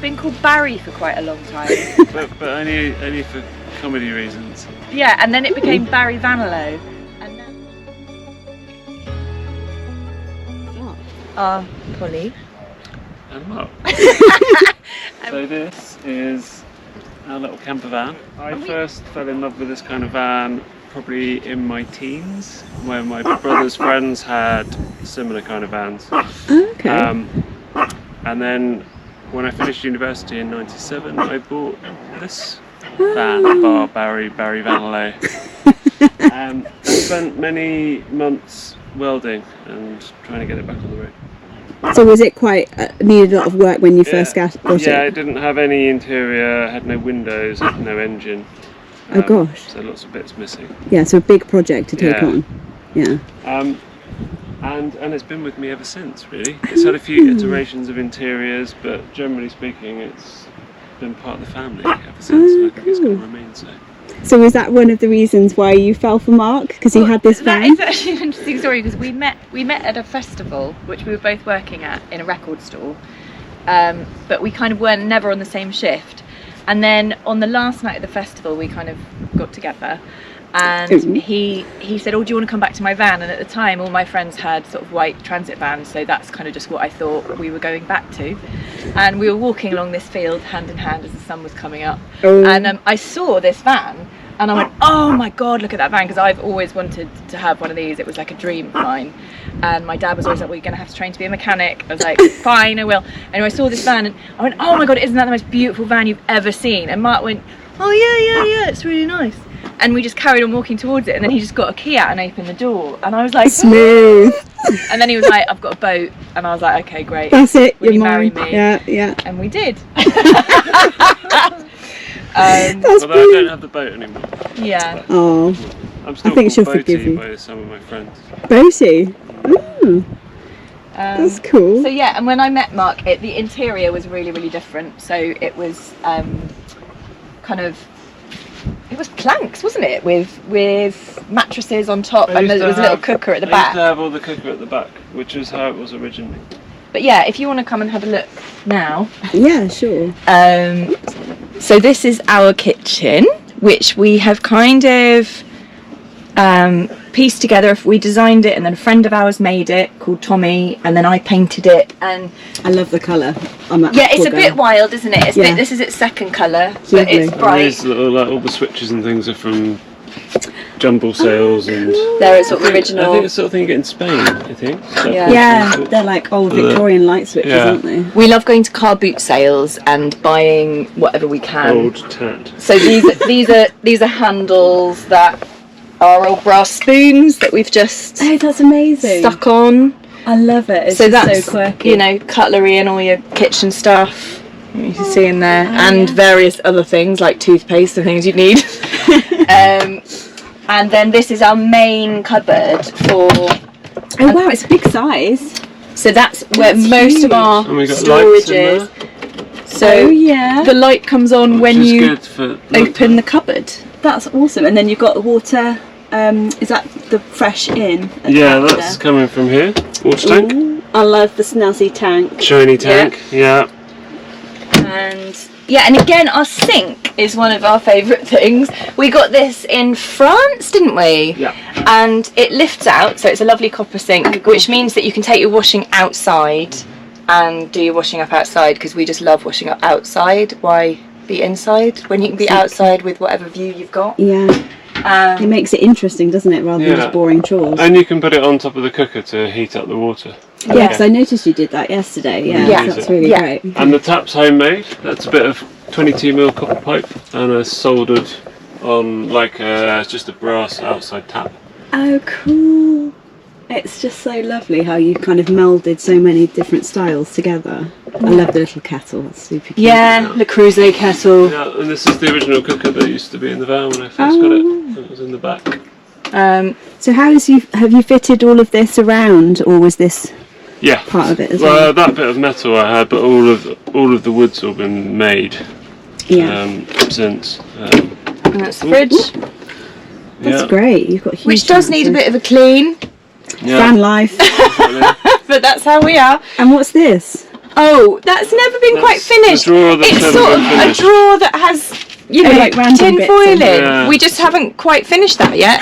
been called Barry for quite a long time. but only for comedy reasons. Yeah, and then it became Barry Vanillow. And then... Folleigh. And Mark. So this is our little camper van. I first fell in love with this kind of van probably in my teens, when my brother's friends had similar kind of vans. Okay. And then when I finished university in '97, I bought this van, Barry Vanillow. I spent many months welding and trying to get it back on the road. So was it quite needed a lot of work when you first got it? Yeah, it didn't have any interior, had no windows, had no engine. Oh gosh. So lots of bits missing. Yeah, so a big project to take on. Yeah. And it's been with me ever since, really. It's had a few iterations of interiors, but generally speaking, it's been part of the family ever since, and I think it's going to remain so. So was that one of the reasons why you fell for Mark? Because he had this van? That is actually an interesting story, because we met at a festival, which we were both working at in a record store, but we kind of weren't never on the same shift. And then on the last night of the festival, we kind of got together, and he said, "Oh, do you want to come back to my van?" And at the time, all my friends had sort of white transit vans, so that's kind of just what I thought we were going back to. And we were walking along this field hand in hand as the sun was coming up, and I saw this van, and I went, "Oh my God, look at that van!" Because I've always wanted to have one of these. It was like a dream of mine. And my dad was always like, "Well, you're going to have to train to be a mechanic." I was like, "Fine, I will." Anyway, I saw this van and I went, "Oh my God, isn't that the most beautiful van you've ever seen?" And Mark went, "Oh yeah, it's really nice." And we just carried on walking towards it, and then he just got a key out and opened the door, and I was like, smooth. And then he was like, "I've got a boat," and I was like, "Okay, great. That's it. Will you marry me?" Yeah. And we did. Although I don't have the boat anymore. Yeah. Oh. I'm still called Boaty by some of my friends. Boaty? Oh. That's cool. So yeah, and when I met Mark, the interior was really, really different. So it was it was planks, wasn't it, with mattresses on top, and there was a little cooker at the back. I used to have all the cooker at the back, which is how it was originally. But yeah, if you want to come and have a look now. Yeah, sure. So this is our kitchen, which we have kind of pieced together. We designed it, and then a friend of ours made it called Tommy, and then I painted it. And I love the colour. Yeah, it's a bit wild, isn't it? This is its second colour, but it's bright. These little, all the switches and things are from jumble sales, and they're sort of original. I think it's the sort of thing you get in Spain. I think. Yeah, they're like old Victorian light switches, aren't they? We love going to car boot sales and buying whatever we can. Old tat. So these are handles that are old brass spoons that we've just that's amazing. Stuck on. I love it. It's that's so quirky. You know, cutlery and all your kitchen stuff you can see in there, and various other things like toothpaste and things you'd need. And then this is our main cupboard for. Oh wow, it's a big size. So that's where most of our storage is. So the light comes on when you open the cupboard. That's awesome. And then you've got the water. Is that the fresh in? Yeah, that's coming from here. Water tank. Ooh, I love the snazzy tank. Shiny tank. Yeah. And again, our sink is one of our favourite things. We got this in France, didn't we? Yeah. And it lifts out, so it's a lovely copper sink, which means that you can take your washing outside and do your washing up outside, because we just love washing up outside. Why be inside when you can be outside with whatever view you've got? Yeah. It makes it interesting, doesn't it, rather than just boring chores. And you can put it on top of the cooker to heat up the water. Yeah, because I noticed you did that yesterday. Yeah, that's really great. And the tap's homemade. That's a bit of 22mm copper pipe, and I soldered on like just a brass outside tap. Oh, cool. It's just so lovely how you kind of melded so many different styles together. I love the little kettle, that's super cute. Yeah, the Crusoe kettle. Yeah, and this is the original cooker that used to be in the van when I first got it. It was in the back. So how have you fitted all of this around, or was this part of it as well? Well, that bit of metal I had, but all of the wood's all been made since. And that's the fridge. That's great. You've got huge which does need a bit of a clean. VANLIFE. But that's how we are. And what's this? Oh, that's never been quite finished. The drawer that's It's never sort of been a finished. drawer that has, you know, like random tin bits foil in. in. Yeah. We just haven't quite finished that yet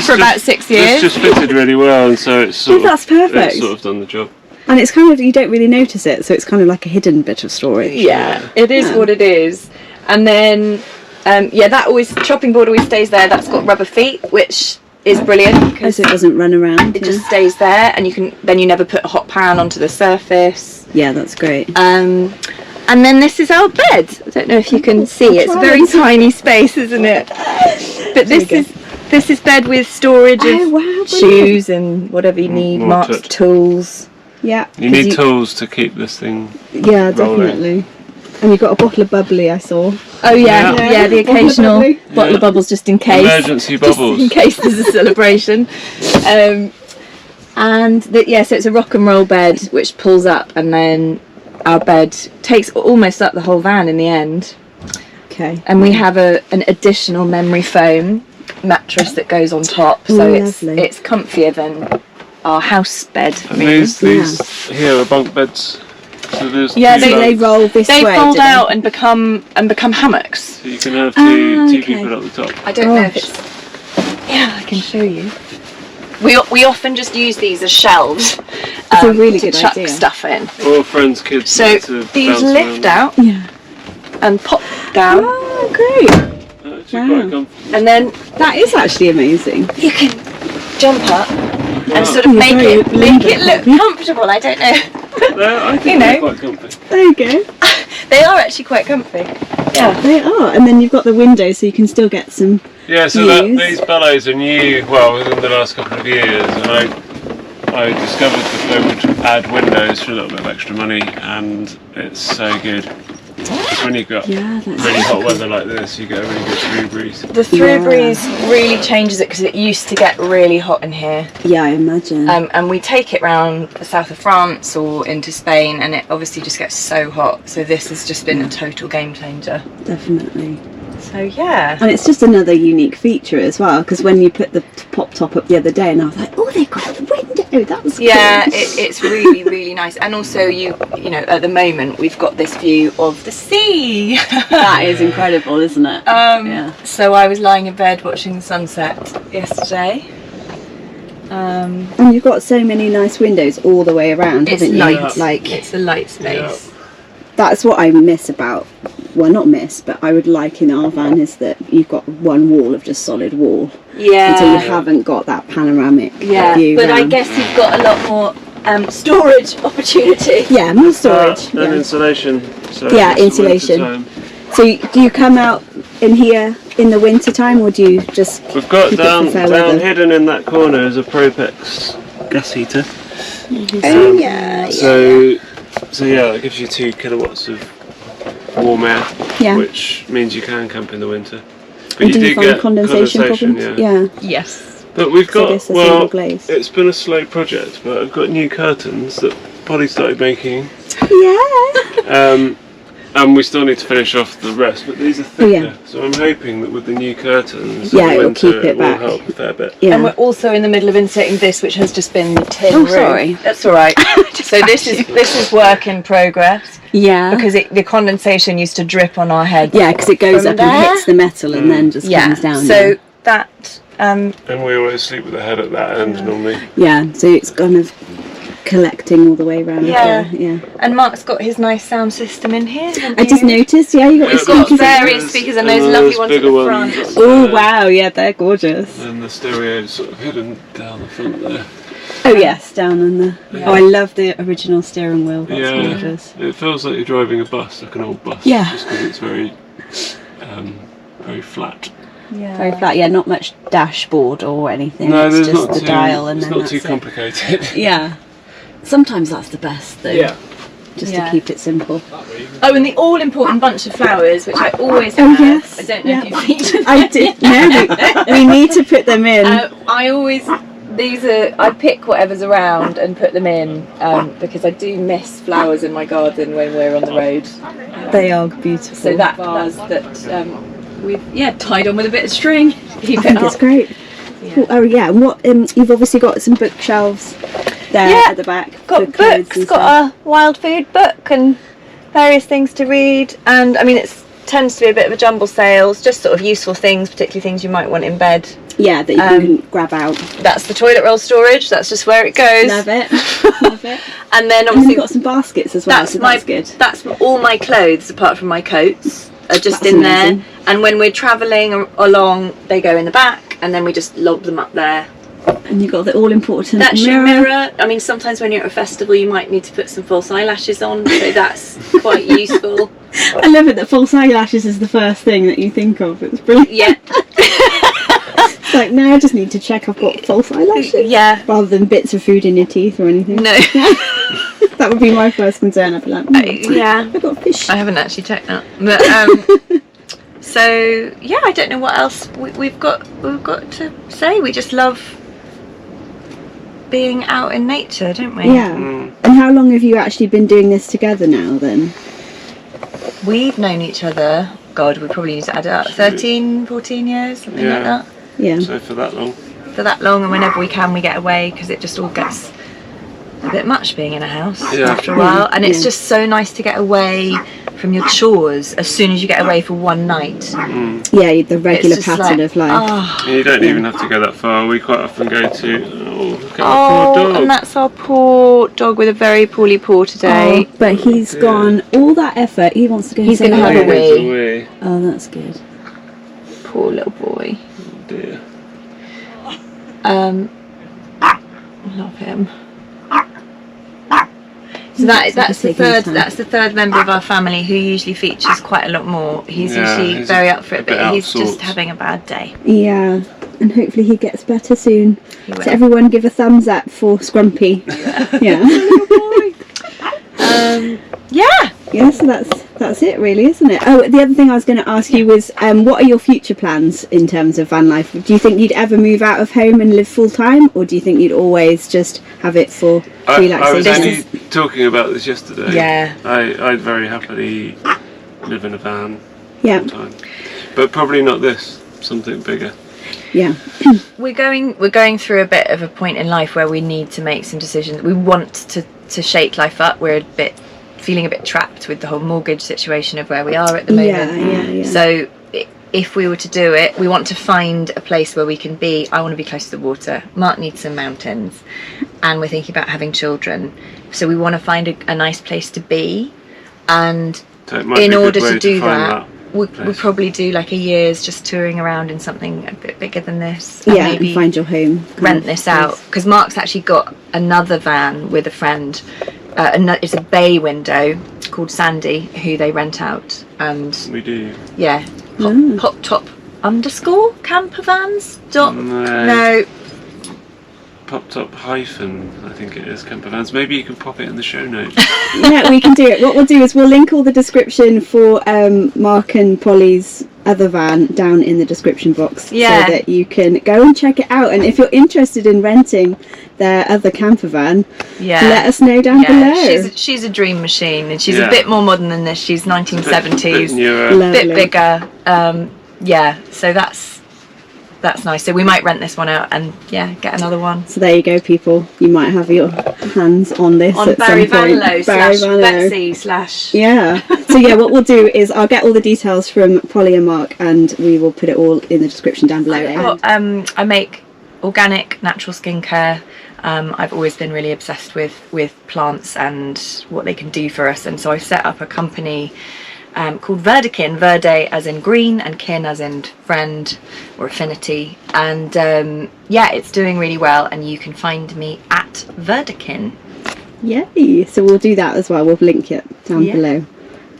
for about 6 years. This just fitted really well, and so it's sort that's of, perfect. It's sort of done the job. And it's kind of, you don't really notice it, so it's kind of like a hidden bit of storage. Yeah, it is Yeah. what it is. And then, that always, chopping board always stays there. That's got rubber feet, which is brilliant because So it doesn't run around. it just stays there, and you never put a hot pan onto the surface. Yeah, that's great. And then this is our bed. I don't know if you can see. It's a very tiny space, isn't it? But this is bed with storage of shoes and whatever you need, More Mark's touch. tools. Yeah. You need tools to keep this thing. Yeah, rolling. definitely. And you've got a bottle of bubbly, I saw. Oh yeah, Yeah. the occasional Bottle of bottle of bubbles just in case. Emergency Just bubbles. in case there's a celebration. So it's a rock and roll bed which pulls up, and then our bed takes almost up the whole van in the end. Okay. And we have an additional memory foam mattress that goes on top, so lovely. it's comfier than our house bed. And these here are bunk beds. So there's Yeah, two They bunks. roll this They way. fold do they? out and become hammocks. So you can have two okay. people at the top. I don't know if it's. Yeah, I can show you. We often just use these as shelves. It's a really to good chuck idea. stuff in. Or friends' kids. So like to these bounce lift around. out Yeah. and pop down, Oh, great. Actually Wow. quite comfortable. and then That is actually amazing. you can jump up and sort Oh, of make very it limber look comfortable. I don't know. I think You they're know. quite comfy. There you go. They are actually quite comfy. Yeah. They are. And then you've got the window so you can still get some. Yeah, so Use. these bellows are new, well, within the last couple of years, and I discovered that they would add windows for a little bit of extra money, and it's so good. Because when you've got Yeah, that's really hot weather like this, you get a really good through breeze. The through breeze really changes it because it used to get really hot in here. Yeah, I imagine. And we take it round the south of France or into Spain, and it obviously just gets so hot. So this has just been a total game changer. Definitely. So yeah. And it's just another unique feature as well, because when you put the pop top up the other day, and I was like, oh, they've got a window. That was Yeah, cool. it's really, really nice. And also you know, at the moment we've got this view of the sea. That is incredible, isn't it? Yeah. So I was lying in bed watching the sunset yesterday. And you've got so many nice windows all the way around, It's haven't you? light. Like, It's a light space. that's what I miss about, well, not miss, but I would like in our van is that you've got one wall of just solid wall. Yeah. Until you haven't got that panoramic view But I round. guess you've got a lot more storage opportunity. Yeah, more storage. And yeah. insulation. So Yeah, it's the insulation. winter time. So do you come out in here in the winter time, or do you just We've got keep it down for fair weather? hidden in that corner is a Propex gas heater. Oh yeah. So yeah, that gives you 2 kilowatts of warm air, Yeah. which means you can camp in the winter. But And do you do find get condensation problems? yeah. Yes. But we've So got, this is single glaze. it's been a slow project, but I've got new curtains that Polly started making, Yeah. and we still need to finish off the rest, but these are thicker, Oh, yeah. so I'm hoping that with the new curtains, Yeah, in the it'll winter, keep it will back. help a fair bit. Yeah. And we're also in the middle of inserting this, which has just been the tin Oh, roof. sorry. That's all right. So this is work in progress Yeah. because the condensation used to drip on our heads. Yeah, because it goes From up and there? hits the metal and then just comes down. So that And we always sleep with the head at that end normally. yeah, so it's kind of collecting all the way around. Yeah. Yeah. and Mark's got his nice sound system in here. I just noticed. Yeah, you got Yeah, your got speakers. various speakers and those lovely ones at bigger the front. ones, Oh wow, yeah, they're gorgeous. And the stereo is sort of hidden down the front there. Oh yes, down on the. Yeah. Oh, I love the original steering wheel. That's Yeah. gorgeous. It feels like you're driving a bus, like an old bus. Yeah. Just because it's very, very flat. Very flat. Yeah, not much dashboard or anything. No, it's there's just not the too, dial and it's then not that's too it. complicated. Yeah. Sometimes that's the best though. Yeah. Just Yeah. to keep it simple. Oh, and the all-important bunch of flowers, which I always Oh, have. yes. I don't know Yeah. if you've featured I did. No, we need to put them in. I always, I pick whatever's around and put them in because I do miss flowers in my garden when we're on the road. They are beautiful. So that vase that we've tied on with a bit of string. Keep I it think up. it's great. Yeah. Oh yeah, and what you've obviously got some bookshelves there at the back. Got for clothes books, and got stuff. a wild food book and various things to read. And I mean, it tends to be a bit of a jumble sale. It's just sort of useful things, particularly things you might want in bed. Yeah, that you can grab out. That's the toilet roll storage. That's just where it goes. Love it. Love it. And then And then obviously you've got some baskets as well, so that's good. That's all my clothes apart from my coats are just That's in amazing. there. And when we're travelling along, they go in the back, and then we just lob them up there. And you've got the all-important That's mirror. your mirror. I mean, sometimes when you're at a festival, you might need to put some false eyelashes on, so that's quite useful. I love it that false eyelashes is the first thing that you think of. It's brilliant. Yeah. It's like, no, I just need to check I've got false eyelashes. Yeah. Rather than bits of food in your teeth or anything. No. That would be my first concern. I'd be like, Yeah. I've got fish. I haven't actually checked that. But so yeah, I don't know what else we've got to say. We just love being out in nature, don't we? Yeah. And how long have you actually been doing this together now then? We've known each other, God, we probably need to add it up, 13, 14 years, something like that. Yeah. So for that long. For that long, and whenever we can, we get away, because it just all gets a bit much being in a house after a while. And it's just so nice to get away from your chores as soon as you get away for one night. Yeah, the regular It's just pattern like, of life. Oh, And you don't even have to go that far. We quite often go to, look at our poor dog. and that's our poor dog with a very poorly paw today. Oh, but he's gone all that effort. He wants to go. He's and say gonna have a hello. wee. Oh, that's good. Poor little boy. Oh dear. Love him. So that's the third member of our family who usually features quite a lot more. He's usually he's very up for it, a bit but he's out of just sorts. having a bad day. Yeah, and hopefully he gets better soon. He will. So everyone give a thumbs up for Scrumpy. Yeah. Yeah. Yeah, so that's it really, isn't it? Oh, the other thing I was going to ask you was, what are your future plans in terms of van life? Do you think you'd ever move out of home and live full time, or do you think you'd always just have it for I was relaxation? only talking about this yesterday. Yeah. I'd very happily live in a van Yeah, full time. But probably not this, something bigger. yeah, We're going through a bit of a point in life where we need to make some decisions. We want to shake life up. We're feeling a bit trapped with the whole mortgage situation of where we are at the moment. Yeah. So if we were to do it, we want to find a place where we can be. I want to be close to the water. Mark needs some mountains, and we're thinking about having children. So we want to find a nice place to be, and So it might be in a good order way to do find that, we'll place. probably do like a year's just touring around in something a bit bigger than this. And yeah, maybe and find your home. rent this out, because Mark's actually got another van with a friend. It's a bay window called Sandy, who they rent out, and We do. yeah, pop top underscore campervans dot No. Pop top hyphen, I think it is, Campervans. Maybe you can pop it in the show notes. Yeah, we can do it. What we'll do is we'll link all the description for Mark and Polly's other van down in the description box, so that you can go and check it out. And if you're interested in renting their other camper van, let us know down below. She's a dream machine, and she's a bit more modern than this. She's 1970s, Newer. bit bigger. So that's nice. So we might rent this one out and get another one. So there you go, people. You might have your hands on this On at Barry some point. Vanlow slash Betsy slash. Yeah. So what we'll do is I'll get all the details from Polly and Mark, and we will put it all in the description down below. I make organic, natural skincare. I've always been really obsessed with plants and what they can do for us, and so I set up a company called Verdekin, Verde as in green and kin as in friend or affinity, and it's doing really well, and you can find me at Verdekin. Yay! So we'll do that as well. We'll link it down below.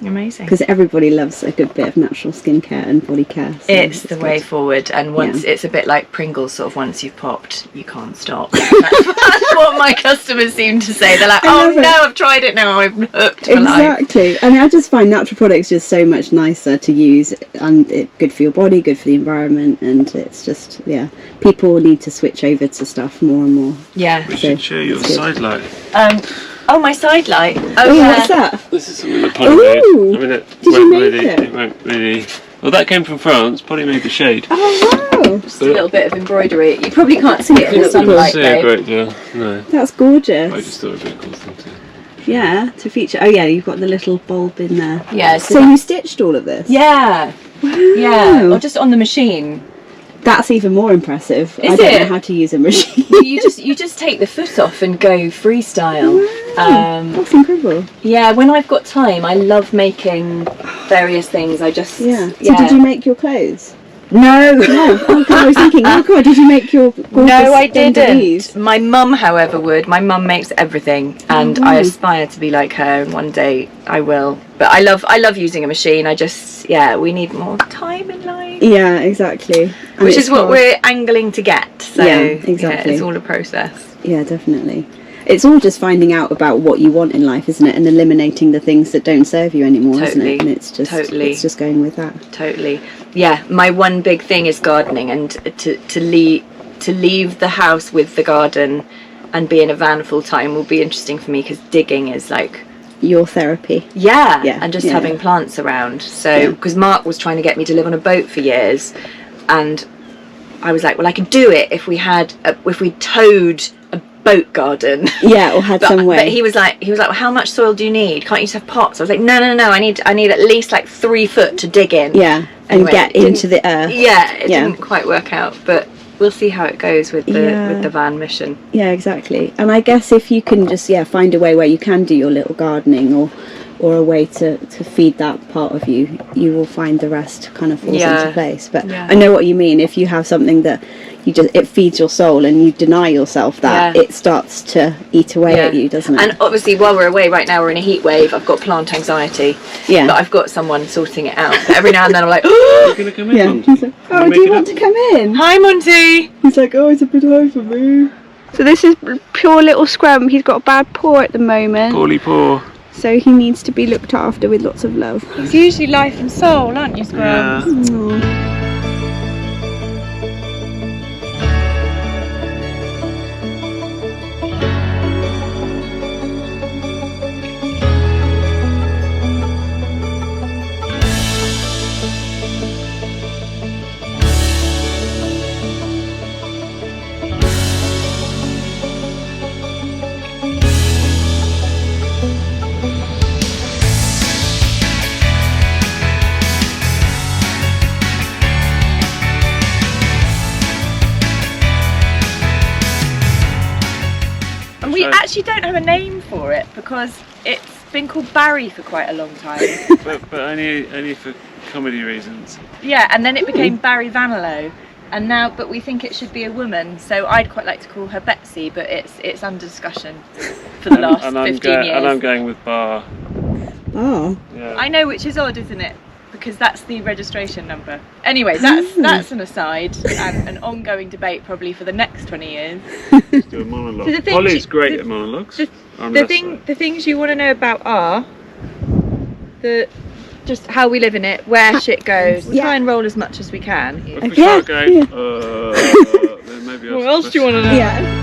Amazing. Because everybody loves a good bit of natural skincare and body care. So it's the way forward, and once it's a bit like Pringles, sort of once you've popped, you can't stop. That's what my customers seem to say. They're like, oh no, I've tried it now, I'm hooked for life. Exactly. I mean, I just find natural products just so much nicer to use, and it's good for your body, good for the environment, and it's just, people need to switch over to stuff more and more. Yeah. We should show your side light. Oh, my side light. What's that? This is something that Polly made. I mean, Did you make it? It won't really. Well, that came from France. Polly made the shade. Oh wow! Wow. Just a little bit of embroidery. You probably can't see it in the That's sunlight See a though. great deal. No. That's gorgeous. I just thought it'd be a cool thing to. Yeah, to feature. Oh yeah, you've got the little bulb in there. Yeah. So you stitched all of this? Yeah. Wow. Yeah. Or just on the machine. That's even more impressive. Is I don't it? know how to use a machine. you just take the foot off and go freestyle. That's incredible. Yeah, when I've got time, I love making various things. I just Yeah. So did you make your clothes? No. No. Oh god, I was thinking, oh god, did you make your gorgeous No, I didn't. dungarees? My mum, however, would. My mum makes everything, and I aspire to be like her. And one day I will. But I love using a machine. I just, we need more time in life. Yeah, exactly. And Which it's is what hard. we're angling to get. So Yeah, exactly. it's all a process. Yeah, definitely. It's all just finding out about what you want in life, isn't it? And eliminating the things that don't serve you anymore, isn't it? And it's just going with that. Totally. Yeah, my one big thing is gardening, and to leave the house with the garden and be in a van full time will be interesting for me, because digging is like Your therapy. Yeah, Yeah, and just yeah. having plants around. So, because Mark was trying to get me to live on a boat for years, and I was like, well, I could do it if we towed a boat garden. Yeah, or had some way. But he was like, well, how much soil do you need? Can't you just have pots? I was like, no, I need at least like 3 foot to dig in. Yeah, and Anyway, get it into the earth. Yeah, it Yeah. didn't quite work out, but we'll see how it goes with the van mission. Yeah, exactly. And I guess if you can just find a way where you can do your little gardening or a way to feed that part of you, you will find the rest kind of falls into place. But I know what you mean. If you have something that it feeds your soul and you deny yourself that, it starts to eat away at you, doesn't it? And obviously, while we're away right now, we're in a heat wave. I've got plant anxiety. Yeah. But I've got someone sorting it out. But every now and then I'm like, You're gonna come in. Yeah. Monty? He's like, oh, do you want to come in? hi, Monty. He's like, oh, it's a bit high for me. So this is pure little scrum. He's got a bad paw at the moment. Poorly poor. So he needs to be looked after with lots of love. It's usually life and soul, aren't you, Yeah. Aww. And we actually don't have a name for it because it's been called Barry for quite a long time. but only for comedy reasons. Yeah, and then it became Barry Vanilow, and now, but we think it should be a woman. So I'd quite like to call her Betsy, but it's under discussion for the last 15 years. And I'm going with Bar. Oh. Yeah. I know, which is odd, isn't it? Because that's the registration number. Anyway, that's an aside and an ongoing debate probably for the next 20 years. Do a monologue. So the thing Polly's great at monologues. The things you want to know about are just how we live in it, where shit goes. We'll try and roll as much as we can. If we start going, then maybe What else do you want to know? Yeah.